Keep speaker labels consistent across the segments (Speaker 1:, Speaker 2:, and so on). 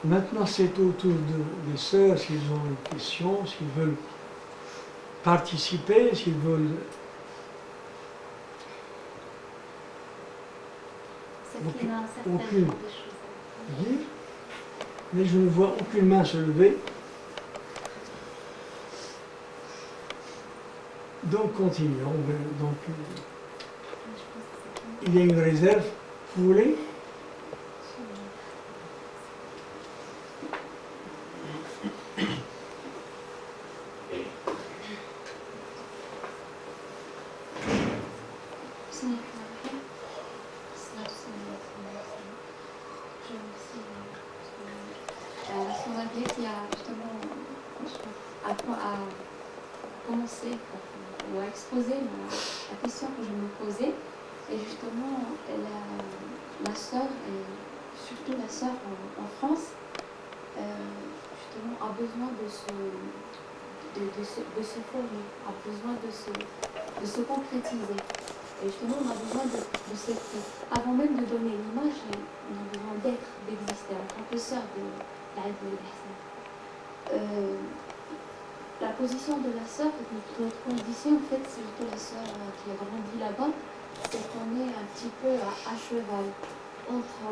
Speaker 1: Maintenant, c'est au tour des sœurs, s'ils ont une question, s'ils veulent participer, s'ils veulent...
Speaker 2: Sakina a certainement
Speaker 1: aucune.
Speaker 2: des choses à
Speaker 1: dire. Mais je ne vois aucune main se lever. Donc, continuons. Donc, il y a une réserve. Vous voulez?
Speaker 2: Qui a justement à commencer ou à exposer la question que je me posais. Et justement, la sœur, et surtout la sœur en France, justement a besoin de se former, a besoin de se concrétiser. Et justement, on a besoin de cette... Avant même de donner l'image, on a besoin d'exister en tant que sœur de la position de la sœur, notre condition, en fait, c'est surtout la sœur qui a grandi là-bas, c'est qu'on est un petit peu à cheval entre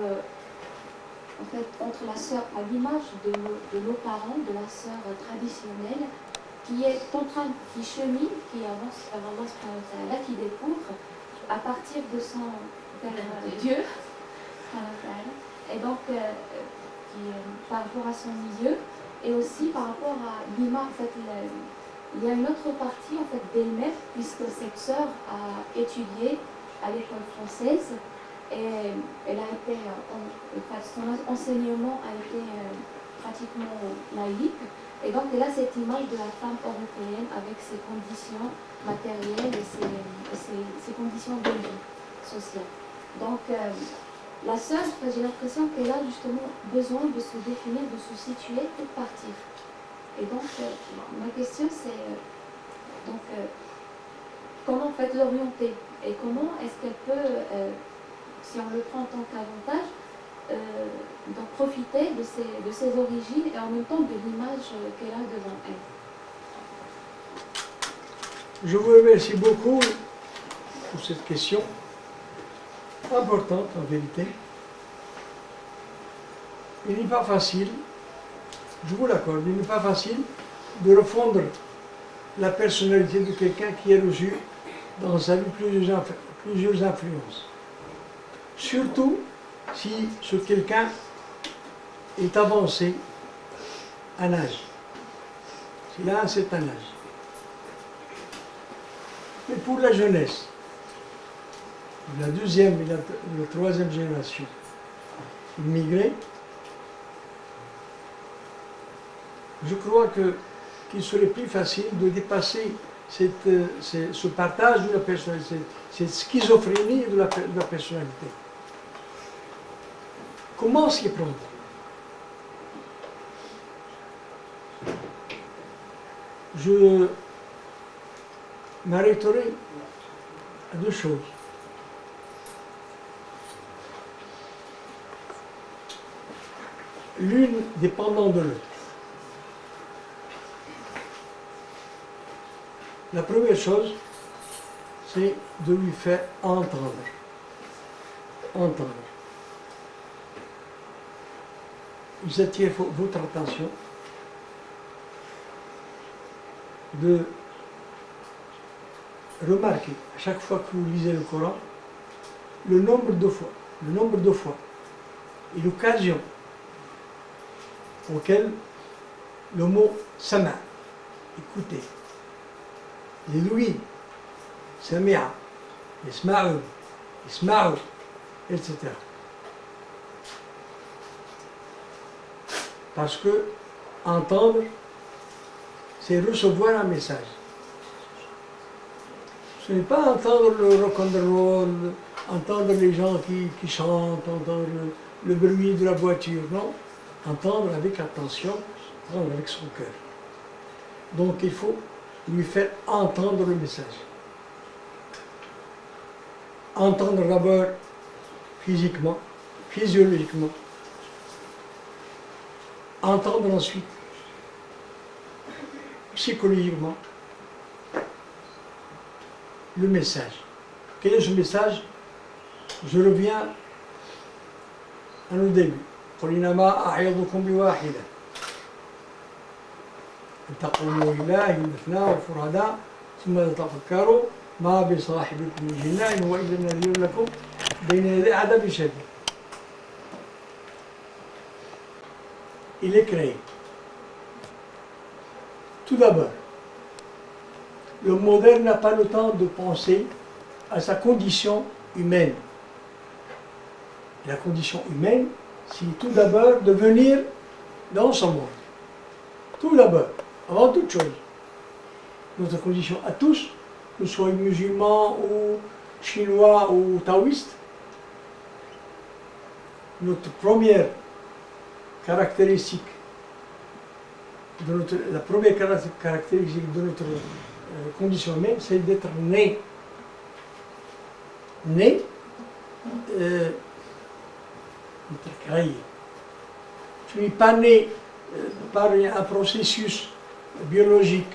Speaker 2: la sœur à l'image de nos parents, de la sœur traditionnelle, qui est en train, qui chemine, qui avance vers Allah, qui découvre à partir de son Dieu, et donc par rapport à son milieu, et aussi par rapport à l'image. En fait, il y a une autre partie en fait, d'elle-même, puisque cette sœur a étudié à l'école française, et elle a été, son enseignement a été pratiquement laïque, et donc elle a cette image de la femme européenne avec ses conditions matérielles et ses conditions de vie sociale. Donc, la sœur, j'ai l'impression qu'elle a justement besoin de se définir, de se situer pour partir. Et donc, ma question c'est comment en fait l'orienter et comment est-ce qu'elle peut, si on le prend en tant qu'avantage, donc profiter de ses origines et en même temps de l'image qu'elle a devant elle.
Speaker 1: Je vous remercie beaucoup pour cette question importante en vérité. Il n'est pas facile, je vous l'accorde, il n'est pas facile de refondre la personnalité de quelqu'un qui a reçu dans sa vie plusieurs influences. Surtout si ce quelqu'un est avancé en âge, s'il a un certain âge. Mais pour la jeunesse, la deuxième et la troisième génération immigrée, je crois qu'il serait plus facile de dépasser ce partage de la personnalité, cette schizophrénie de la personnalité. Comment s'y prendre? Je m'arrêterai à deux choses. L'une dépendant de l'autre. La première chose, c'est de lui faire entendre. Entendre. J'attire votre attention de remarquer, à chaque fois que vous lisez le Coran, le nombre de fois et l'occasion auquel le mot sama, écoutez, les louis, samia, isma'u, isma'u, etc. Parce que entendre, c'est recevoir un message. Ce n'est pas entendre le rock'n'roll, entendre les gens qui chantent, entendre le bruit de la voiture, non. Entendre avec attention, entendre avec son cœur. Donc il faut lui faire entendre le message. Entendre d'abord physiquement, physiologiquement. entendre ensuite, psychologiquement, le message. Quel est ce message? Je reviens à nos débuts. قل إنما أعظكم بواحدة أن تقوموا لله مثنى وفردا ثم تتفكروا ما بصاحبكم من جنة إن هو إلا نذير لكم بين يدي عذاب شديد. Il est créé. Tout d'abord, le moderne n'a pas le temps de penser à sa condition humaine. La condition humaine, c'est tout d'abord de venir dans ce monde. Tout d'abord, avant toute chose. Notre condition à tous, que nous soyons musulmans ou chinois ou taoïstes, notre première caractéristique, la première caractéristique de notre condition humaine, c'est d'être né. Né, d'être créé. Tu n'es pas né par un processus biologique,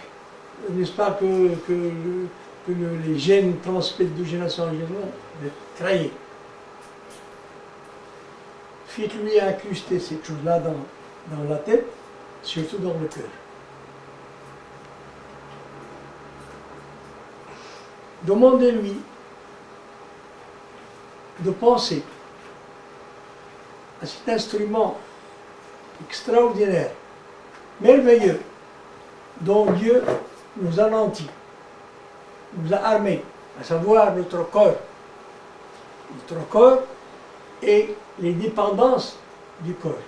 Speaker 1: n'est-ce pas, que les gènes transmettent de génération en génération, d'être créé. Faites-lui incruster cette chose-là dans la tête, surtout dans le cœur. Demandez-lui de penser à cet instrument extraordinaire, merveilleux, dont Dieu nous a nantis, nous a armés, à savoir notre corps. Notre corps et les dépendances du corps.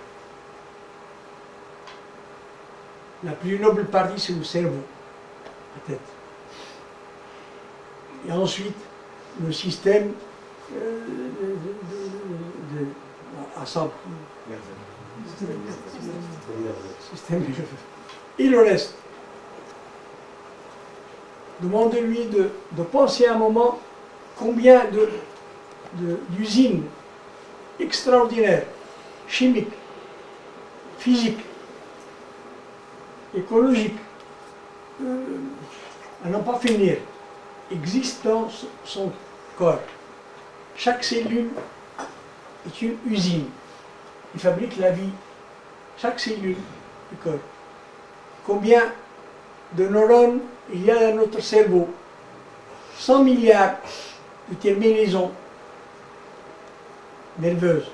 Speaker 1: La plus noble partie, c'est le cerveau, la tête. Et ensuite, le système Assad. Système nerveux. Et le reste. Demandez-lui de penser un moment combien d'usines extraordinaires, chimiques, physiques, écologiques, à n'en pas finir, existent dans son corps. Chaque cellule est une usine. Il fabrique la vie. Chaque cellule du corps. Combien de neurones il y a dans notre cerveau? 100 milliards de terminaisons nerveuses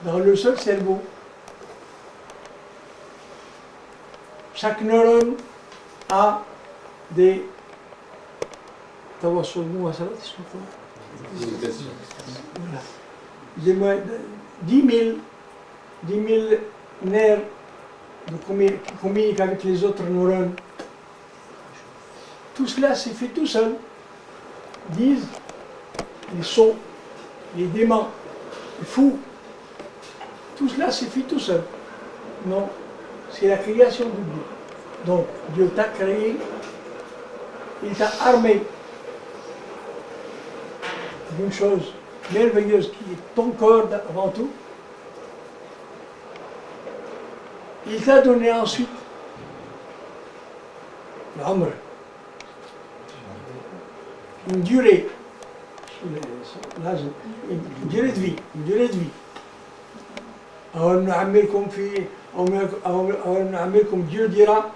Speaker 1: dans le seul cerveau. Chaque neurone a des 10 000 nerfs qui communiquent avec les autres neurones. Tout cela s'est fait tout seul. Disent les sots, les démons, les fous. Tout cela s'est fait tout seul. Non, c'est la création de Dieu. Donc Dieu t'a créé, il t'a armé d'une chose merveilleuse qui est ton corps avant tout. Il t'a donné ensuite l'Amr, une durée, une durée de vie, comme Dieu dira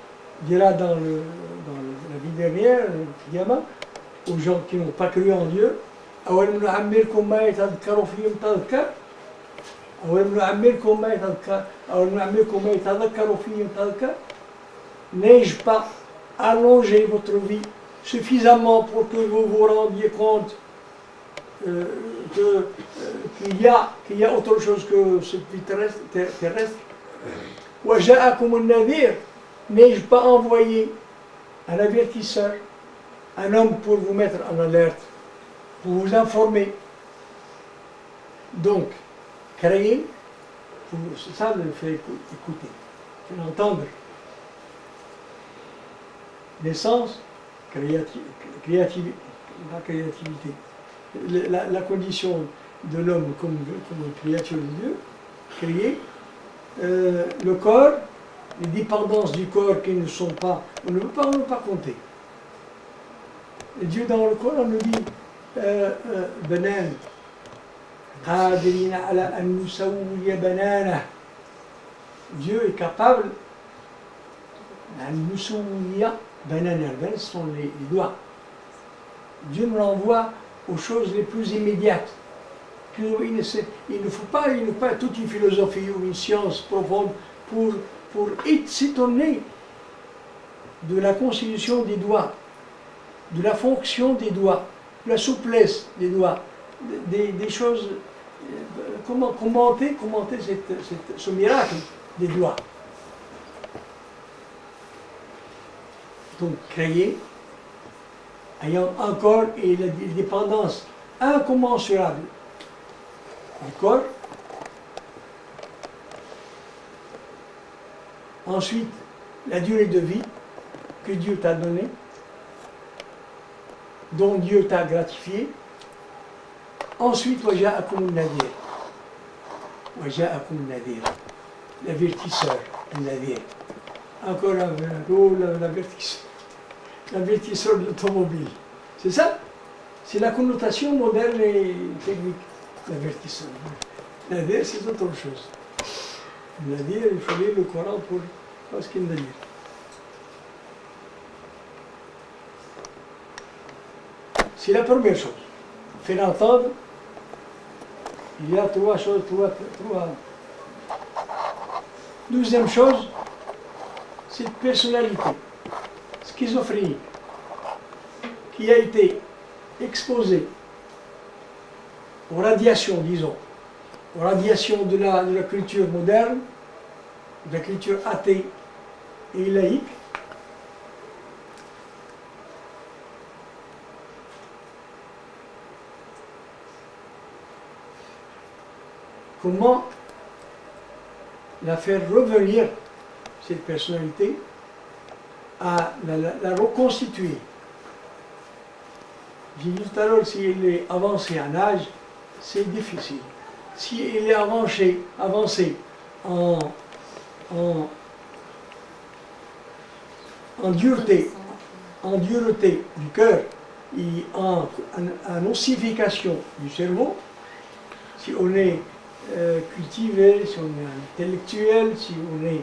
Speaker 1: dans la vie dernière, aux gens qui n'ont pas cru en Dieu, n'ai-je pas allongé votre vie suffisamment pour que vous vous rendiez compte qu'il y a autre chose que cette vie terrestre? N'ai-je pas envoyé un avertisseur, un homme pour vous mettre en alerte, pour vous informer? Donc, créer, c'est ça le fait écouter, l'entendre. L'essence, la créativité. La condition de l'homme comme créature de Dieu, créer, le corps, les dépendances du corps qui ne sont pas, on ne peut pas compter. Et Dieu dans le Coran nous dit Banan, Qadirina ala an nusawwiya banana. Dieu est capable an nusawwiya banana. Ce sont les doigts. Dieu nous l'envoie aux choses les plus immédiates. Il ne faut pas toute une philosophie ou une science profonde pour s'étonner de la constitution des doigts, de la fonction des doigts, de la souplesse des doigts, des choses. Comment commenter ce miracle des doigts. Donc créer, ayant un corps et la dépendance incommensurable du corps. Ensuite, la durée de vie que Dieu t'a donnée, dont Dieu t'a gratifié. Ensuite, waja'akum nadir. Waja'akum nadir. L'avertisseur, le nadir. Encore l'avertisseur de l'automobile. C'est ça? C'est la connotation moderne et technique. L'avertisseur. Nadir, c'est autre chose. Nadir, il faut lire le Coran pour voir ce qu'il veut dire. C'est la première chose. Faire entendre, il y a trois choses, trois. Deuxième chose, cette personnalité schizophrénique qui a été exposée aux radiations, disons, aux radiations de la culture moderne, de la culture athée et laïque. Comment la faire revenir, cette personnalité, à la reconstituer. J'ai dit tout à l'heure, si elle est avancée en âge, c'est difficile. Si elle est avancée en dureté du cœur et en ossification du cerveau, si on est cultivé, si on est intellectuel, si on est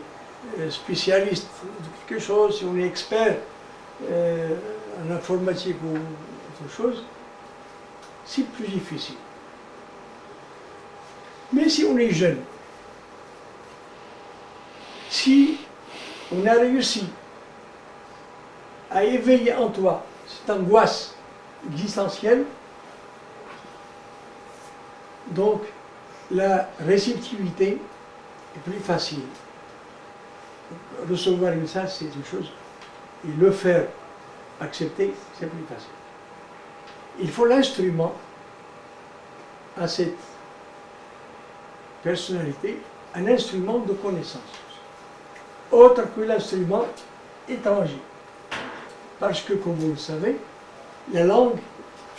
Speaker 1: spécialiste de quelque chose, si on est expert en informatique ou autre chose, c'est plus difficile. Mais si on est jeune, si on a réussi à éveiller en toi cette angoisse existentielle, donc la réceptivité est plus facile. Recevoir une message, c'est une chose, et le faire accepter, c'est plus facile. Il faut l'instrument à cette personnalité, un instrument de connaissance, autre que l'instrument étranger. Parce que, comme vous le savez, la langue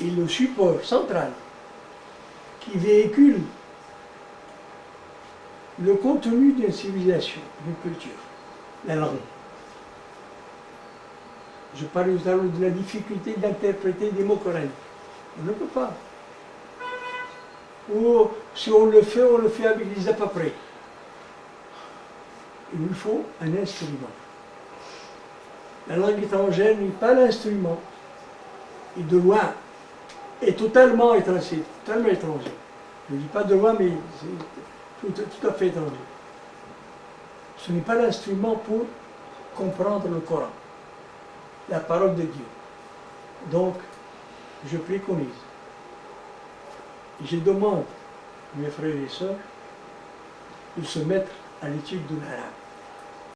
Speaker 1: est le support central qui véhicule le contenu d'une civilisation, d'une culture, la langue. Je parlais tout à l'heure de la difficulté d'interpréter des mots coraniques. On ne peut pas. Ou si on le fait avec des à peu près. Il nous faut un instrument. La langue étrangère n'est pas l'instrument. Et de loin, est totalement étranger. Je ne dis pas de loin, mais c'est tout à fait étranger. Ce n'est pas l'instrument pour comprendre le Coran, la parole de Dieu. Donc, je préconise, et je demande, mes frères et sœurs, de se mettre à l'étude de l'arabe.